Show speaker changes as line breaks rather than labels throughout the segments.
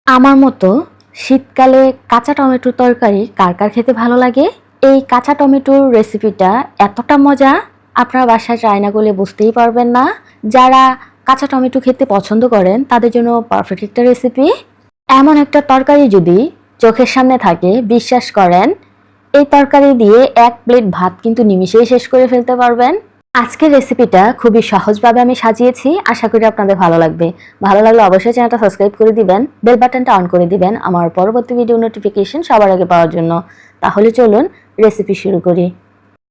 আমার মতো শীতকালে কাঁচা টমেটোর তরকারি কার কার খেতে ভালো লাগে? এই কাঁচা টমেটোর রেসিপিটা এতটা মজা, আপনারা বাসায় ট্রাই না করলে বুঝতেই পারবেন না। যারা কাঁচা টমেটো খেতে পছন্দ করেন তাদের জন্য পারফেক্ট একটা রেসিপি। এমন একটা তরকারি যদি চোখের সামনে থাকে, বিশ্বাস করেন এই তরকারি দিয়ে 1 প্লেট ভাত কিন্তু নিমিষেই শেষ করে ফেলতে পারবেন। আজকের রেসিপিটা খুবই সহজভাবে আমি সাজিয়েছি, আশা করি আপনাদের ভালো লাগবে। ভালো লাগলে অবশ্যই চ্যানেলটা সাবস্ক্রাইব করে দিবেন, বেল বাটনটা অন করে দিবেন আমার পরবর্তী ভিডিও নোটিফিকেশন সবার আগে পাওয়ার জন্য। তাহলে চলুন রেসিপি শুরু করি।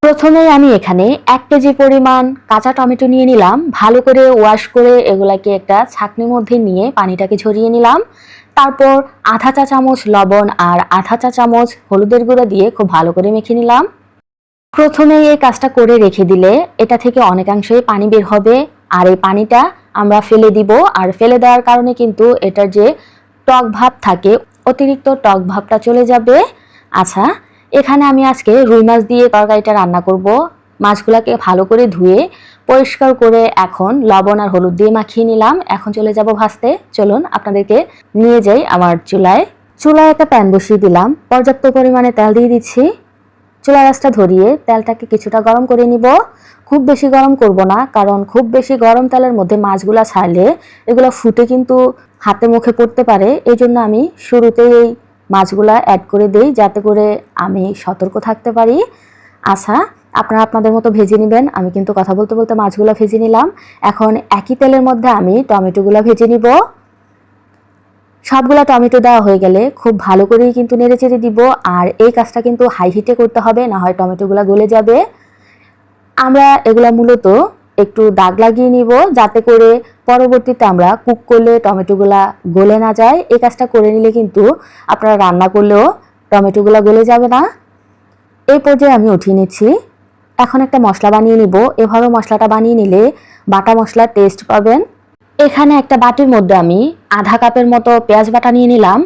প্রথমেই আমি এখানে 1 কেজি পরিমাণ কাঁচা টমেটো নিয়ে নিলাম। ভালো করে ওয়াশ করে এগুলাকে একটা ছাঁকনির মধ্যে নিয়ে পানিটাকে ঝরিয়ে নিলাম। তারপর আধা চা চামচ লবণ আর আধা চা চামচ হলুদের গুঁড়া দিয়ে খুব ভালো করে মেখে নিলাম। প্রথমেই এই কাজটা করে রেখে দিলে এটা থেকে অনেকাংশই পানি বের হবে, আর এই পানিটা আমরা ফেলে দিব। আর ফেলে দেওয়ার কারণে কিন্তু এটার যে টক ভাব থাকে, অতিরিক্ত টক ভাবটা চলে যাবে। আচ্ছা, এখানে আমি আজকে রুই মাছ দিয়ে তরকারিটা রান্না করব। মাছগুলোকে ভালো করে ধুয়ে পরিষ্কার করে এখন লবণ আর হলুদ দিয়ে মাখিয়ে নিলাম। এখন চলে যাব ভাজতে। চলুন আপনাদেরকে নিয়ে যাই আমার চুলায়। চুলায় একটা প্যান বসিয়ে দিলাম, পর্যাপ্ত পরিমাণে তেল দিয়ে দিচ্ছি। চুলা রাসটা ধরিয়ে তেলটাকে কিছুটা গরম করে নিব। খুব বেশি গরম করব না, কারণ খুব বেশি গরম তেলের মধ্যে মাছগুলা ছাড়লে এগুলো ফুটে কিন্তু হাতে মুখে পড়তে পারে। এই জন্য আমি শুরুতেই এই মাছগুলা অ্যাড করে দেই, যাতে করে আমি সতর্ক থাকতে পারি। আচ্ছা, আপনারা আপনাদের মতো ভেজে নেবেন। আমি কিন্তু কথা বলতে বলতে মাছগুলা ভেজে নিলাম। এখন একই তেলের মধ্যে আমি টমেটোগুলা ভেজে নিব। সবগুলা টমেটো দেওয়া হয়ে গেলে খুব ভালো করেই কিন্তু নেড়েচেড়ে দিব। আর এই কাজটা কিন্তু হাই হিটে করতে হবে, না হয় টমেটোগুলা গলে যাবে। আমরা এগুলা মূলত একটু দাগ লাগিয়ে নিব, যাতে করে পরবর্তীতে আমরা কুক করলে টমেটোগুলা গলে না যায়। এই কাজটা করে নিলে কিন্তু আপনারা রান্না করলেও টমেটোগুলা গলে যাবে না। এই পর্যায়ে আমি উঠিয়ে নিচ্ছি। এখন একটা মশলা বানিয়ে নিব। এভাবে মশলাটা বানিয়ে নিলে বাটা মশলার টেস্ট পাবেন। এখানে একটা বাটির মধ্যে আমি আধা কাপের মতো পেঁয়াজ বাটা নিয়ে নিলাম।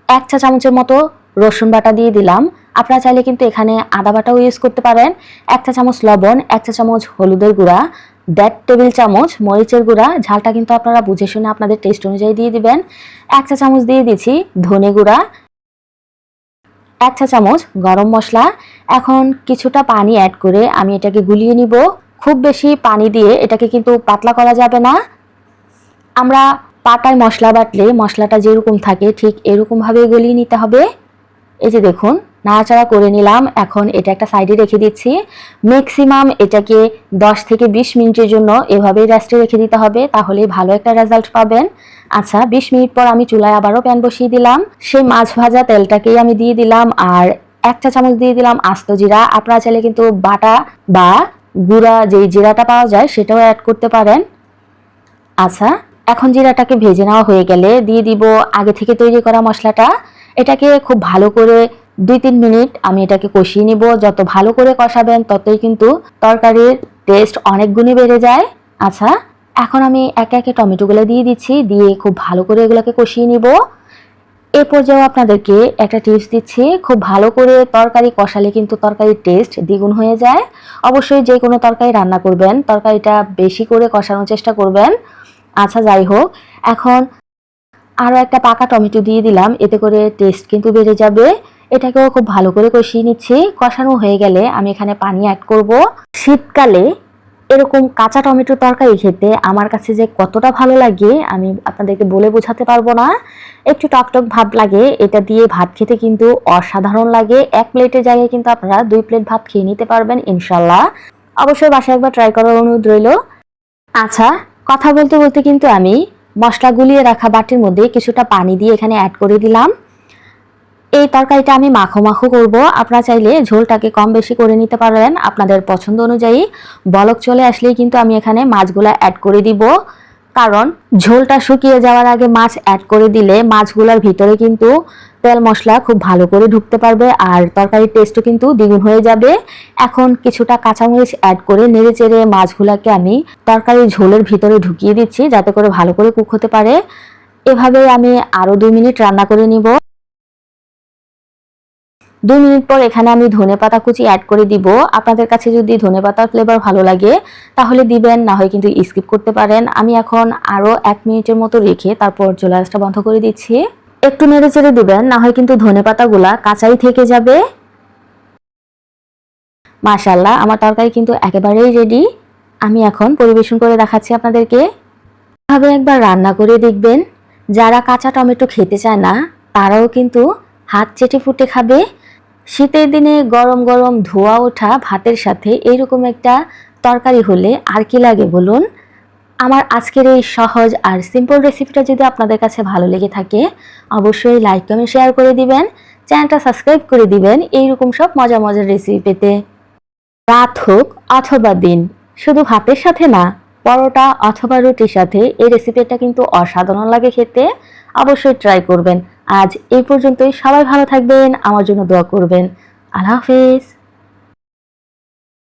1 চা চামচের মতো রসুন বাটা দিয়ে দিলাম। আপনারা চাইলে কিন্তু এখানে আদা বাটাও ইউজ করতে পারেন। 1 চা চামচ লবণ, 1 চা চামচ হলুদের গুঁড়া, 1.5 টেবিল চামচ মরিচের গুঁড়া। ঝালটা কিন্তু আপনারা বুঝে শুনে আপনাদের টেস্ট অনুযায়ী দিয়ে দিবেন। 1 চা চামচ দিয়ে দিচ্ছি ধনে গুঁড়া, 1 চা চামচ গরম মশলা। এখন কিছুটা পানি অ্যাড করে আমি এটাকে গুলিয়ে নিব। খুব বেশি পানি দিয়ে এটাকে কিন্তু পাতলা করা যাবে না। আমরা পাটায় মশলা বাটলে মশলাটা যেরকম থাকে ঠিক এরকমভাবে গলিয়ে নিতে হবে। এই যে দেখুন, নাড়াচাড়া করে নিলাম। এখন এটা একটা সাইডে রেখে দিচ্ছি। ম্যাক্সিমাম এটাকে 10 থেকে 20 মিনিটের জন্য এভাবেই রেস্টে রেখে দিতে হবে, তাহলেই ভালো একটা রেজাল্ট পাবেন। আচ্ছা, 20 মিনিট পর আমি চুলায় আবারও প্যান বসিয়ে দিলাম। সেই মাছ ভাজা তেলটাকেই আমি দিয়ে দিলাম, আর 1 চা চামচ দিয়ে দিলাম আস্ত জিরা। আপনারা চাইলে কিন্তু বাটা বা গুঁড়া যেই জিরাটা পাওয়া যায় সেটাও অ্যাড করতে পারেন। আচ্ছা, এখন জিরাটাকে ভেজে নেওয়া হয়ে গেলে দিয়ে দিব আগে থেকে তৈরি করা মশলাটা। এটাকে খুব ভালো করে 2-3 মিনিট আমি এটাকে কষিয়ে নিব। যত ভালো করে কষাবেন ততই কিন্তু তরকারির টেস্ট অনেক গুণে বেড়ে যায়। আচ্ছা, এখন আমি একে একে টমেটোগুলো দিয়ে দিচ্ছি, দিয়ে খুব ভালো করে এগুলোকে কষিয়ে নিব। এই পর্যায়েও আপনাদেরকে একটা টিপস দিচ্ছি, খুব ভালো করে তরকারি কষালে কিন্তু তরকারির টেস্ট দ্বিগুণ হয়ে যায়। অবশ্যই যে কোনো তরকারি রান্না করবেন তরকারিটা বেশি করে কষানোর চেষ্টা করবেন। আচ্ছা, যাই হোক, এখন আরও একটা পাকা টমেটো দিয়ে দিলাম, এতে করে টেস্ট কিন্তু বেড়ে যাবে। এটাকেও খুব ভালো করে কষিয়ে নিচ্ছি। কষানো হয়ে গেলে আমি এখানে পানি অ্যাড করব। শীতকালে এরকম কাঁচা টমেটো তরকারি খেতে আমার কাছে যে কতটা ভালো লাগে আমি আপনাদেরকে বলে বোঝাতে পারবো না। একটু টকটক ভাব লাগে, এটা দিয়ে ভাত খেতে কিন্তু অসাধারণ লাগে। 1 প্লেটের জায়গায় কিন্তু আপনারা 2 প্লেট ভাত খেয়ে নিতে পারবেন ইনশাল্লাহ। অবশ্যই বাসায় একবার ট্রাই করার অনুরোধ রইল। আচ্ছা, কথা বলতে বলতে কিন্তু আমি মশলা গুলিয়ে রাখা বাটির মধ্যে কিছুটা পানি দিয়ে এখানে অ্যাড করে দিলাম। এই তরকারিটা আমি মাখো মাখো করব। আপনারা চাইলে ঝোলটাকে কম বেশি করে নিতে পারেন আপনাদের পছন্দ অনুযায়ী। বলক চলে আসলেই কিন্তু আমি এখানে মাছগুলা অ্যাড করে দিব, কারণ ঝোলটা শুকিয়ে যাওয়ার আগে মাছ অ্যাড করে দিলে মাছগুলোর ভিতরে কিন্তু তেল মশলা খুব ভালো করে ঢুকতে পারবে, আর তরকারির টেস্টও কিন্তু দ্বিগুণ হয়ে যাবে। এখন কিছুটা কাঁচামরিচ অ্যাড করে নেড়েচেড়ে মাছগুলাকে আমি তরকারির ঝোলের ভিতরে ঢুকিয়ে দিচ্ছি, যাতে করে ভালো করে কুক হতে পারে। এভাবে আমি আরও 2 মিনিট রান্না করে নিব। 2 মিনিট পর এখানে আমি ধনেপাতা কুচি অ্যাড করে দিব। আপনাদের কাছে যদি ধনেপাতার ফ্লেভার ভালো লাগে তাহলে দিবেন, না হয় কিন্তু স্কিপ করতে পারেন। আমি এখন আরও 1 মিনিটের মতো রেখে তারপর চুলাটা বন্ধ করে দিচ্ছি। একটু নেড়ে চেড়ে দিবেন, না হয় কিন্তু ধনেপাতাগুলা কাঁচাই থেকে যাবে। মাশাআল্লাহ, আমার তরকারি কিন্তু একেবারেই রেডি। আমি এখন পরিবেশন করে দেখাচ্ছি আপনাদেরকে। এভাবে একবার রান্না করে দেখবেন। যারা কাঁচা টমেটো খেতে চায় না তারাও কিন্তু হাত চেটে ফুটে খাবে। শীতের দিনে গরম গরম ধোয়া ওঠা ভাতের সাথে এইরকম একটা তরকারি হলে আর কি লাগে বলুন। আমার আজকের এই সহজ আর সিম্পল রেসিপিটা যদি আপনাদের কাছে ভালো লেগে থাকে অবশ্যই লাইক কমেন্ট শেয়ার করে দিবেন, চ্যানেলটা সাবস্ক্রাইব করে দিবেন এইরকম সব মজার মজার রেসিপি পেতে। রাত হোক অথবা দিন, শুধু ভাতের সাথে না, পরোটা অথবা রুটির সাথে এই রেসিপিটা কিন্তু অসাধারণ লাগে খেতে। অবশ্যই ট্রাই করবেন। আজ এই পর্যন্তই। সবাই ভালো থাকবেন, আমার জন্য দোয়া করবেন। আল্লাহ হাফেজ।